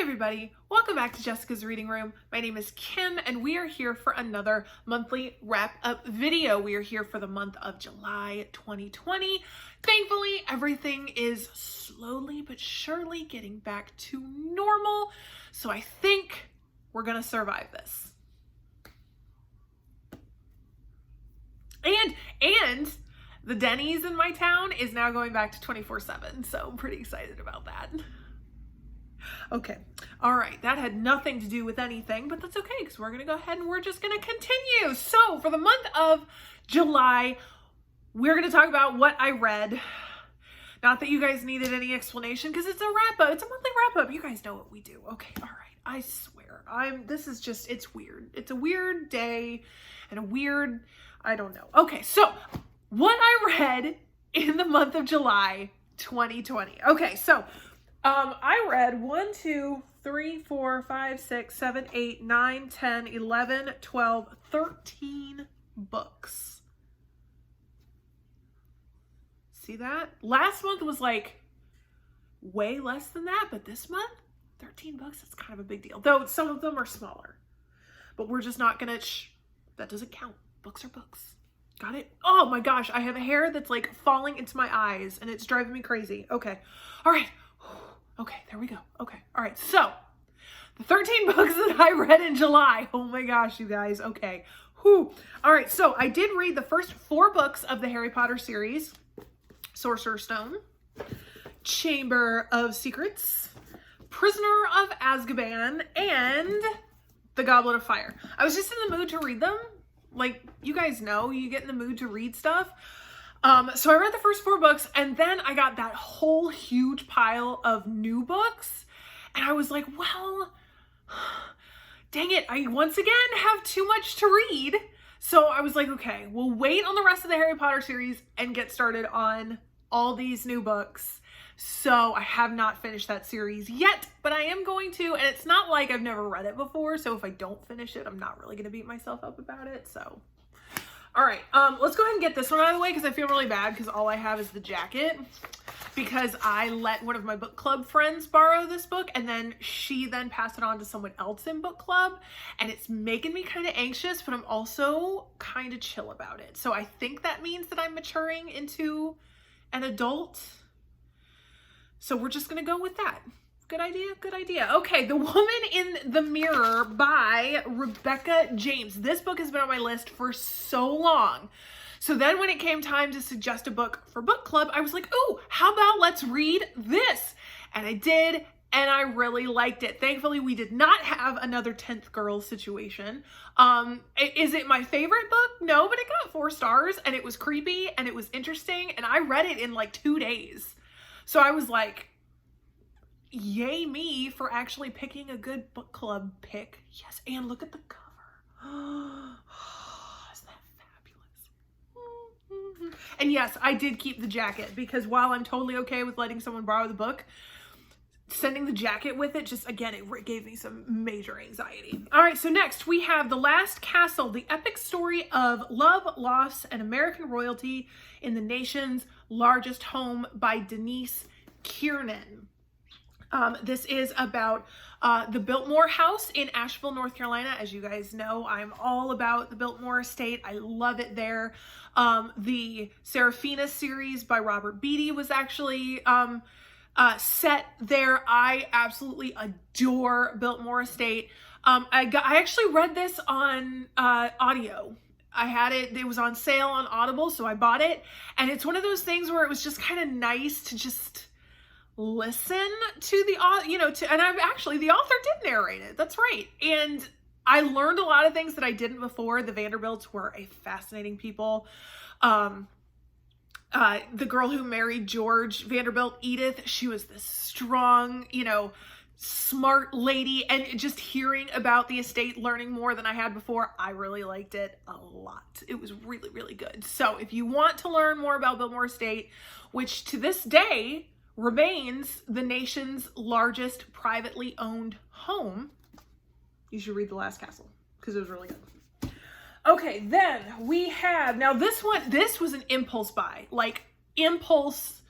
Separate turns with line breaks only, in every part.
everybody, welcome back to Jessica's Reading Room. My name is Kim and we are here for another monthly wrap-up video. We are here for the month of July 2020. Thankfully, everything is slowly but surely getting back to normal, so I think we're gonna survive this. And the Denny's in my town is now going back to 24/7, so I'm pretty excited about that. Okay, all right, that had nothing to do with anything, but that's okay because we're gonna go ahead and we're just gonna continue. So for the month of July, we're gonna talk about what I read. Not that you guys needed any explanation because it's a wrap-up, it's a monthly wrap-up. You guys know what we do. Okay, all right, I swear, it's weird. It's a weird day and a weird, I don't know. Okay, so what I read in the month of July 2020. Okay, so I read 1, 2, 3, 4, 5, 6, 7, 8, 9, 10, 11, 12, 13 books. See that? Last month was like way less than that, but this month, 13 books, that's kind of a big deal. Though some of them are smaller, but we're just not gonna, that doesn't count. Books are books. Got it? Oh my gosh, I have hair that's like falling into my eyes and it's driving me crazy. Okay, all right. Okay, there we go. Okay, all right. So the 13 books that I read in July. Oh my gosh, you guys. Okay. Whew. All right, so I did read the first 4 books of the Harry Potter series: Sorcerer's Stone, Chamber of Secrets, Prisoner of Azkaban, and The Goblet of Fire. I was just in the mood to read them. Like, you guys know, you get in the mood to read stuff. So I read the first 4 books and then I got that whole huge pile of new books and I was like, well, dang it, I once again have too much to read. So I was like, okay, we'll wait on the rest of the Harry Potter series and get started on all these new books. So I have not finished that series yet, but I am going to, and it's not like I've never read it before, so if I don't finish it, I'm not really going to beat myself up about it, so. All right, let's go ahead and get this one out of the way because I feel really bad because all I have is the jacket because I let one of my book club friends borrow this book and then she then passed it on to someone else in book club and it's making me kind of anxious, but I'm also kind of chill about it. So I think that means that I'm maturing into an adult. So we're just gonna go with that. Good idea, good idea. Okay, The Woman in the Mirror by Rebecca James. This book has been on my list for so long. So then when it came time to suggest a book for book club, I was like, oh, how about let's read this? And I did, and I really liked it. Thankfully, we did not have another 10th girl situation. Is it my favorite book? No, but it got 4 stars, and it was creepy, and it was interesting, and I read it in like 2 days. So I was like, yay me for actually picking a good book club pick. Yes, and look at the cover. Isn't that fabulous? And yes, I did keep the jacket because while I'm totally okay with letting someone borrow the book, sending the jacket with it, just again, it gave me some major anxiety. All right, so next we have The Last Castle, the epic story of love, loss, and American royalty in the nation's largest home by Denise Kiernan. This is about the Biltmore house in Asheville, North Carolina. As you guys know, I'm all about the Biltmore estate. I love it there. The Serafina series by Robert Beatty was actually set there. I absolutely adore Biltmore estate. I actually read this on audio. I had it was on sale on Audible, so I bought it. And it's one of those things where it was just kind of nice to just listen to the, and the author did narrate it. That's right. And I learned a lot of things that I didn't before. The Vanderbilts were a fascinating people. The girl who married George Vanderbilt, Edith, she was this strong, smart lady, and just hearing about the estate, learning more than I had before, I really liked it a lot. It was really, really good. So if you want to learn more about Biltmore Estate, which to this day remains the nation's largest privately owned home, you should read The Last Castle because it was really good. Okay, then we have, now this was an impulse buy, like impulse.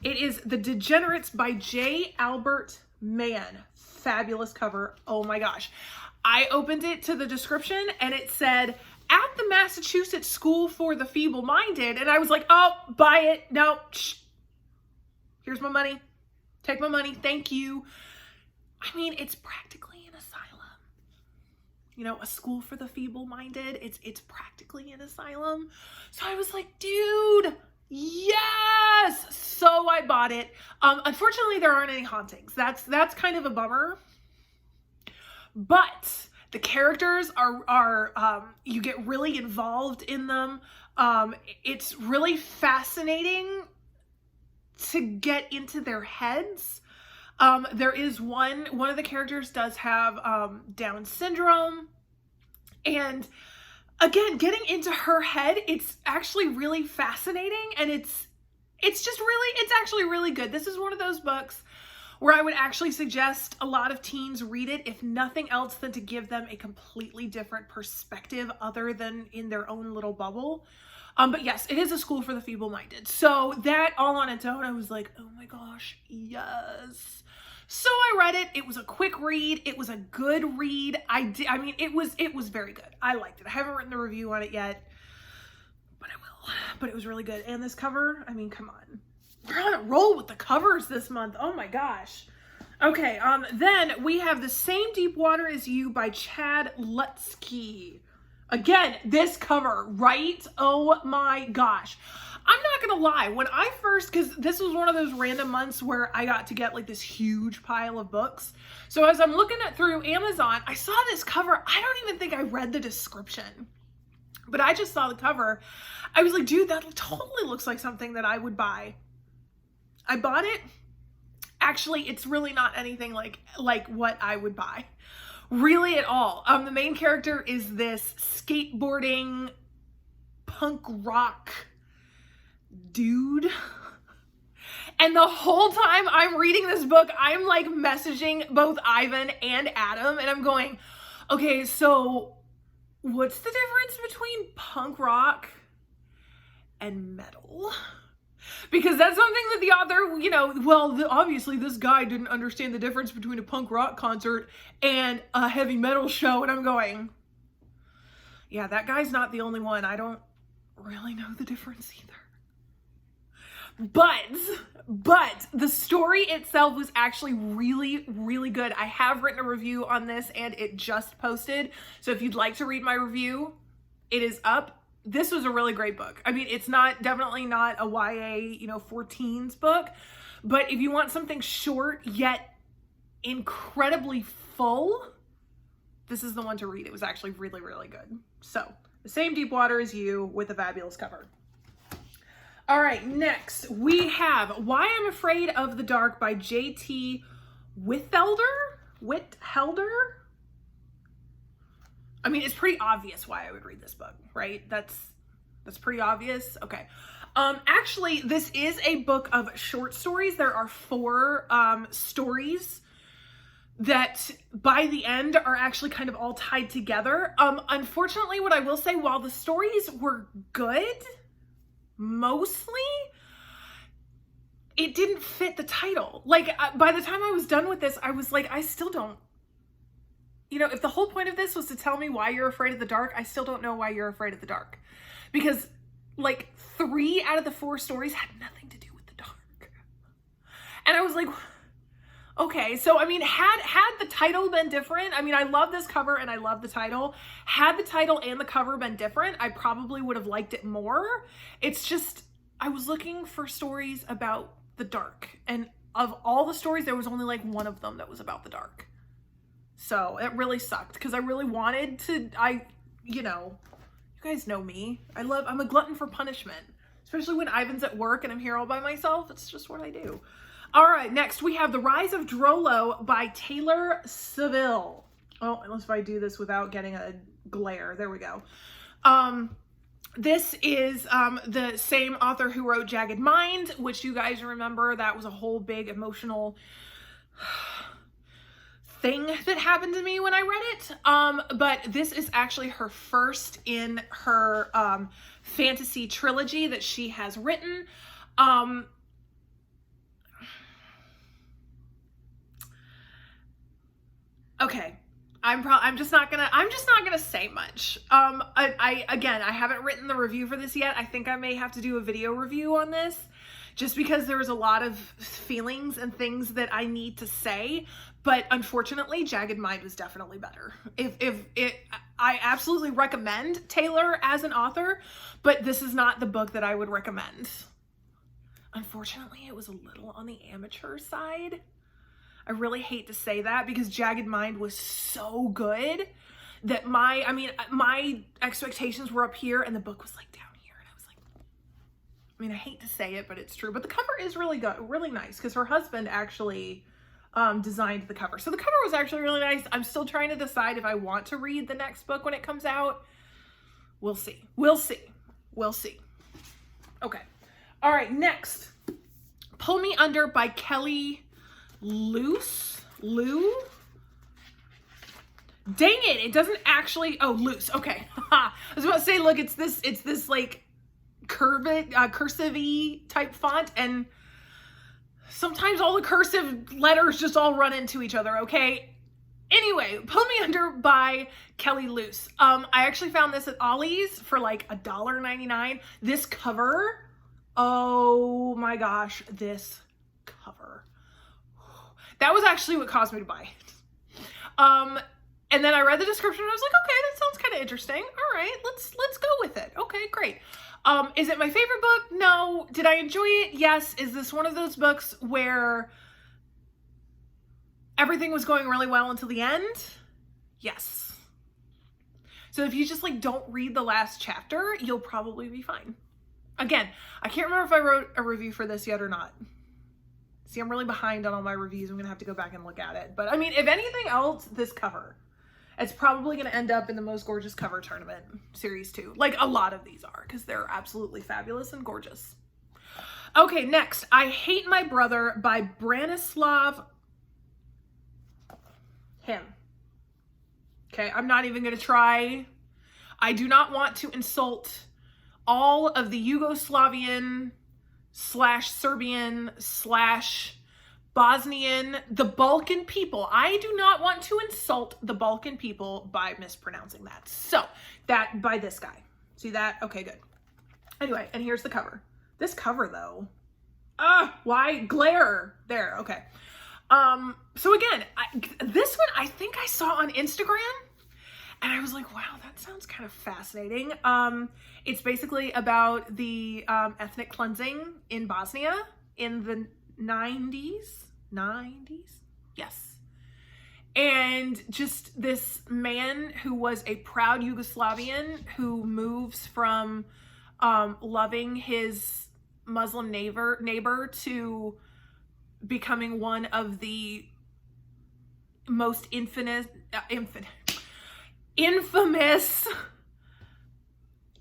It is The Degenerates by J. Albert Mann. Fabulous cover. Oh my gosh. I opened it to the description and it said, at the Massachusetts School for the Feeble-Minded. And I was like, oh, buy it. No, shh. Here's my money. Take my money. Thank you. I mean, it's practically an asylum. You know, a school for the feeble-minded. It's practically an asylum. So I was like, dude, yes. So I bought it. Unfortunately, there aren't any hauntings. That's kind of a bummer. But the characters are you get really involved in them. It's really fascinating to get into their heads. There is one of the characters does have Down syndrome, and again, getting into her head, it's actually really fascinating, and it's actually really good. This is one of those books where I would actually suggest a lot of teens read it, if nothing else than to give them a completely different perspective other than in their own little bubble. But yes, it is a school for the feeble-minded. So that all on its own, I was like, oh my gosh, yes. So I read it. It was a quick read. It was a good read. I mean, it was very good. I liked it. I haven't written a review on it yet, but I will. But it was really good. And this cover, I mean, come on. We're on a roll with the covers this month. Oh my gosh. Okay, then we have The Same Deep Water as You by Chad Lutzke. Again, this cover, right? Oh my gosh. I'm not gonna lie, when I first, because this was one of those random months where I got to get like this huge pile of books. So as I'm looking at through Amazon, I saw this cover. I don't even think I read the description, but I just saw the cover. I was like, dude, that totally looks like something that I would buy. I bought it. Actually, it's really not anything like what I would buy. Really at all. The main character is this skateboarding punk rock dude. And the whole time I'm reading this book, I'm like messaging both Ivan and Adam, and I'm going, okay, so what's the difference between punk rock and metal? Because that's something that the author, you know, well, obviously this guy didn't understand the difference between a punk rock concert and a heavy metal show. And I'm going, yeah, that guy's not the only one. I don't really know the difference either. But the story itself was actually really, really good. I have written a review on this and it just posted. So if you'd like to read my review, it is up. This was a really great book. I mean, it's definitely not a YA, you know, for teens book, but if you want something short yet incredibly full, this is the one to read. It was actually really, really good. So, The Same Deep Water as You with a fabulous cover. All right, next we have Why I'm Afraid of the Dark by J.T. Withelder? I mean, it's pretty obvious why I would read this book, right? That's pretty obvious. Okay. Actually, this is a book of short stories. There are 4 stories that by the end are actually kind of all tied together. Unfortunately, what I will say, while the stories were good, mostly, it didn't fit the title. Like, by the time I was done with this, I was like, I still don't, you know, if the whole point of this was to tell me why you're afraid of the dark, I still don't know why you're afraid of the dark. Because like 3 out of the 4 stories had nothing to do with the dark. And I was like, okay, so I mean, had the title been different, I mean, I love this cover and I love the title. Had the title and the cover been different, I probably would have liked it more. It's just, I was looking for stories about the dark. And of all the stories, there was only like 1 of them that was about the dark. So it really sucked because I really wanted to, you know, you guys know me. I'm a glutton for punishment, especially when Ivan's at work and I'm here all by myself. It's just what I do. All right, next we have The Rise of Drollo by Taylor Seville. Oh, unless if I do this without getting a glare. There we go. This is the same author who wrote Jagged Mind, which you guys remember. That was a whole big emotional thing that happened to me when I read it. But this is actually her first in her fantasy trilogy that she has written. Okay. I'm just not gonna say much. Again, I haven't written the review for this yet. I think I may have to do a video review on this, just because there was a lot of feelings and things that I need to say. But unfortunately, Jagged Mind was definitely better. I absolutely recommend Taylor as an author, but this is not the book that I would recommend. Unfortunately, it was a little on the amateur side. I really hate to say that, because Jagged Mind was so good that my expectations were up here and the book was like down here. And I was like, I hate to say it, but it's true. But the cover is really good, really nice, because her husband actually designed the cover. So the cover was actually really nice. I'm still trying to decide if I want to read the next book when it comes out. We'll see. We'll see. We'll see. Okay. All right. Next, Pull Me Under by Kelly Lou. Dang it, it doesn't actually, oh, Loose, okay. I was about to say, look, it's this like cursive-y type font, and sometimes all the cursive letters just all run into each other, okay? Anyway, Pull Me Under by Kelly Lou. I actually found this at Ollie's for like $1.99. This cover, oh my gosh, this cover. That was actually what caused me to buy it. And then I read the description and I was like, okay, that sounds kind of interesting. All right, let's go with it. Okay, great. Is it my favorite book? No. Did I enjoy it? Yes. Is this one of those books where everything was going really well until the end? Yes. So if you just like don't read the last chapter, you'll probably be fine. Again, I can't remember if I wrote a review for this yet or not. See, I'm really behind on all my reviews. I'm going to have to go back and look at it. But I mean, if anything else, this cover, it's probably going to end up in the Most Gorgeous Cover Tournament Series 2. Like a lot of these are, because they're absolutely fabulous and gorgeous. Okay, next, I Hate My Brother by Branislav Him. Okay, I'm not even going to try. I do not want to insult all of the Yugoslavian / Serbian / Bosnian, the Balkan people. I do not want to insult the Balkan people by mispronouncing that. So, that by this guy. See that? Okay, good. Anyway, and here's the cover. This cover, though. Why? Glare. There, okay. So again, this one I think I saw on Instagram. And I was like, wow, that sounds kind of fascinating. It's basically about the ethnic cleansing in Bosnia in the 90s. Yes. And just this man who was a proud Yugoslavian who moves from loving his Muslim neighbor to becoming one of the most infamous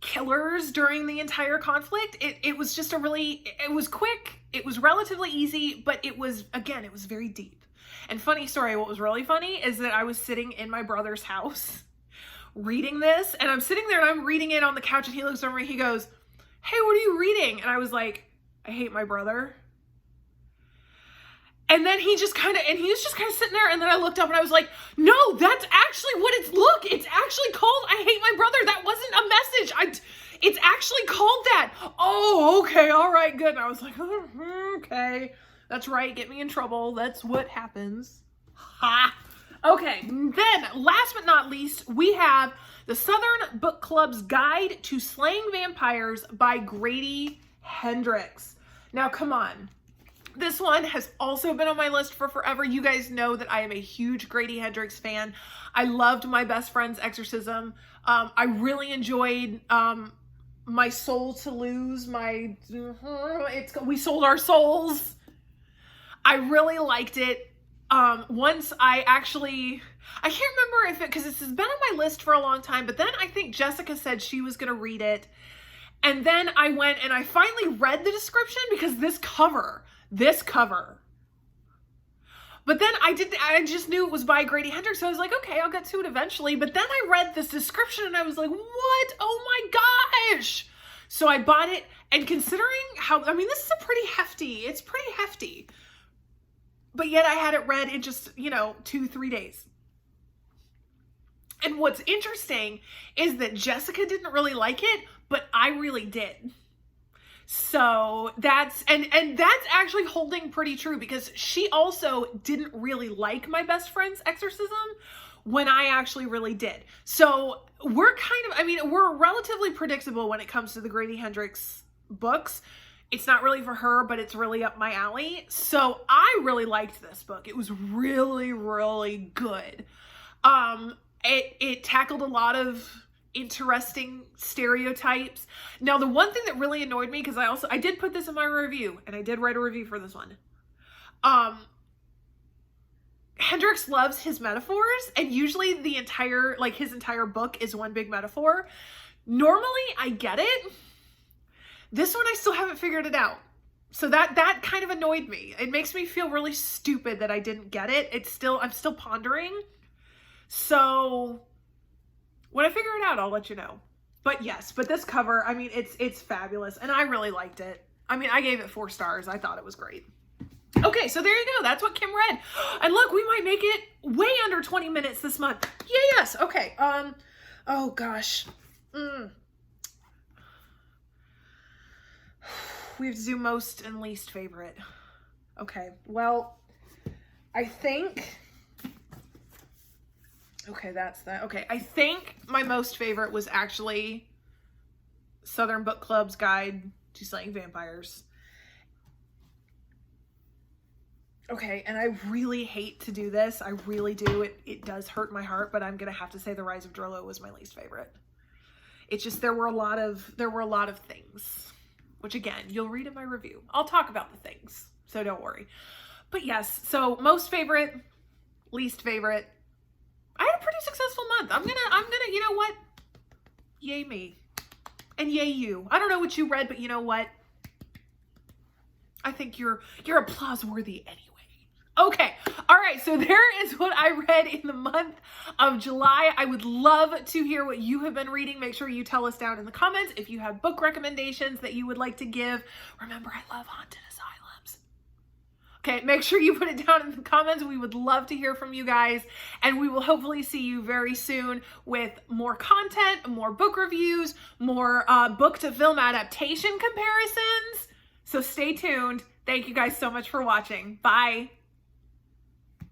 killers during the entire conflict. It was just it was quick, it was relatively easy, but it was very deep. And funny story, what was really funny is that I was sitting in my brother's house reading this, and I'm sitting there and I'm reading it on the couch, and he looks over and he goes, "Hey, what are you reading?" And I was like, "I Hate My Brother." And then he was just kind of sitting there, and then I looked up and I was like, no, that's actually what it's actually called I Hate My Brother. That wasn't a message. It's actually called that. Oh, okay, all right, good. And I was like, okay, that's right, get me in trouble. That's what happens. Ha. Okay, then last but not least, we have The Southern Book Club's Guide to Slaying Vampires by Grady Hendrix. Now, come on. This one has also been on my list for forever. You guys know that I am a huge Grady Hendrix fan. I loved My Best Friend's Exorcism. I really enjoyed My Soul to Lose. We Sold Our Souls. I really liked it. Once I can't remember because this has been on my list for a long time, but then I think Jessica said she was going to read it. And then I went and I finally read the description because this cover. But then I just knew it was by Grady Hendrix, so I was like, okay, I'll get to it eventually. But then I read this description and I was like, what? Oh my gosh. So I bought it, and considering this is it's pretty hefty. But yet I had it read in just, 2-3 days. And what's interesting is that Jessica didn't really like it, but I really did. So that's, and that's actually holding pretty true, because she also didn't really like My Best Friend's Exorcism when I actually really did. So we're kind of, I mean, we're relatively predictable when it comes to the Grady Hendrix books. It's not really for her, but it's really up my alley. So I really liked this book. It was really, really good. It tackled a lot of interesting stereotypes. Now, the one thing that really annoyed me, because I did put this in my review, and I did write a review for this one. Hendrix loves his metaphors, and usually his entire book is one big metaphor. Normally, I get it. This one, I still haven't figured it out. So that kind of annoyed me. It makes me feel really stupid that I didn't get it. I'm still pondering. So when I figure it out, I'll let you know. But yes, but this cover, I mean, it's fabulous, and I really liked it. I mean, I gave it 4 stars. I thought it was great. Okay, so there you go. That's what Kim read. And look, we might make it way under 20 minutes this month. Yeah, yes. Okay. Oh gosh. We have to do most and least favorite. Okay. Well, I think, okay, that's that. Okay. I think my most favorite was actually Southern Book Club's Guide to Slaying Vampires. Okay, and I really hate to do this. I really do. It does hurt my heart, but I'm gonna have to say The Rise of Drollo was my least favorite. It's just there were a lot of things, which again, you'll read in my review. I'll talk about the things, so don't worry. But yes, so most favorite, least favorite. I had a pretty successful month. I'm gonna, you know what? Yay me. And yay you. I don't know what you read, but you know what? I think you're applause worthy anyway. Okay. All right. So there is what I read in the month of July. I would love to hear what you have been reading. Make sure you tell us down in the comments if you have book recommendations that you would like to give. Remember, I love haunted asylums. Okay. Make sure you put it down in the comments. We would love to hear from you guys, and we will hopefully see you very soon with more content, more book reviews, more book to film adaptation comparisons. So stay tuned. Thank you guys so much for watching. Bye.